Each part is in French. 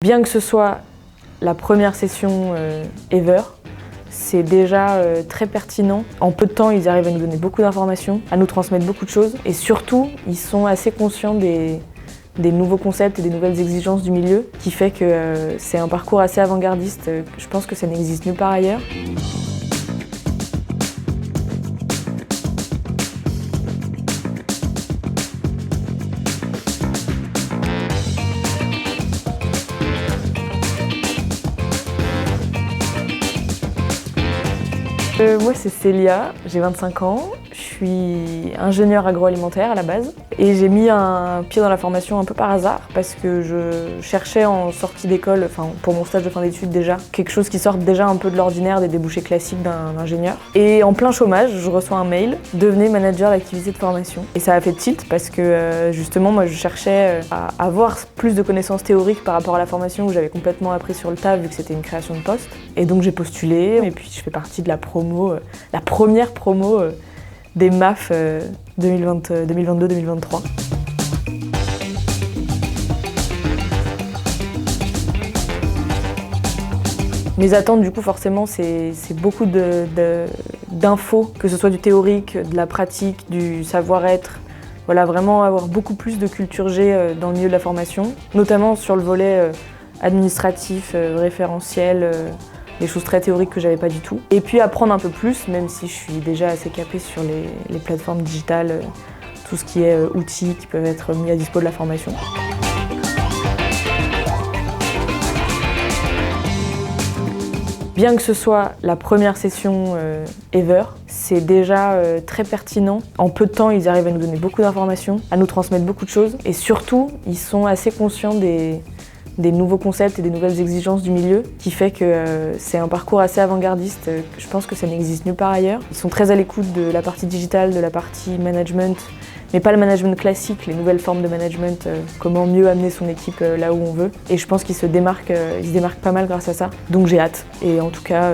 Bien que ce soit la première session ever, c'est déjà très pertinent. En peu de temps, ils arrivent à nous donner beaucoup d'informations, à nous transmettre beaucoup de choses. Et surtout, ils sont assez conscients des nouveaux concepts et des nouvelles exigences du milieu, qui fait que c'est un parcours assez avant-gardiste. Je pense que ça n'existe nulle part ailleurs. Moi c'est Célia, j'ai 25 ans, je suis ingénieure agroalimentaire à la base et j'ai mis un pied dans la formation un peu par hasard parce que je cherchais en sortie d'école, enfin pour mon stage de fin d'études déjà, quelque chose qui sorte déjà un peu de l'ordinaire des débouchés classiques d'un ingénieur. Et en plein chômage, je reçois un mail, devenez manager d'activité de formation. Et ça a fait tilt parce que justement moi je cherchais à avoir plus de connaissances théoriques par rapport à la formation où j'avais complètement appris sur le tas vu que c'était une création de poste. Et donc j'ai postulé et puis je fais partie de la première promo des MAF 2022-2023. Mes attentes du coup forcément c'est beaucoup d'infos, que ce soit du théorique, de la pratique, du savoir-être. Voilà, vraiment avoir beaucoup plus de culture G dans le milieu de la formation, notamment sur le volet administratif, référentiel, des choses très théoriques que j'avais pas du tout. Et puis apprendre un peu plus, même si je suis déjà assez capée sur les plateformes digitales, tout ce qui est outils qui peuvent être mis à dispo de la formation. Bien que ce soit la première session ever, c'est déjà très pertinent. En peu de temps, ils arrivent à nous donner beaucoup d'informations, à nous transmettre beaucoup de choses. Et surtout, ils sont assez conscients des nouveaux concepts et des nouvelles exigences du milieu, qui fait que c'est un parcours assez avant-gardiste. Je pense que ça n'existe nulle part ailleurs. Ils sont très à l'écoute de la partie digitale, de la partie management, mais pas le management classique, les nouvelles formes de management, comment mieux amener son équipe là où on veut. Et je pense qu'ils se démarquent pas mal grâce à ça. Donc j'ai hâte. Et en tout cas,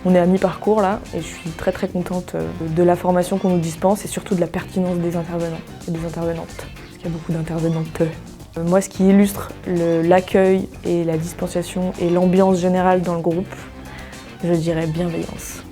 on est à mi-parcours là, et je suis très très contente de la formation qu'on nous dispense et surtout de la pertinence des intervenants et des intervenantes. Parce qu'il y a beaucoup d'intervenantes. Moi, ce qui illustre l'accueil et la distanciation et l'ambiance générale dans le groupe, je dirais bienveillance.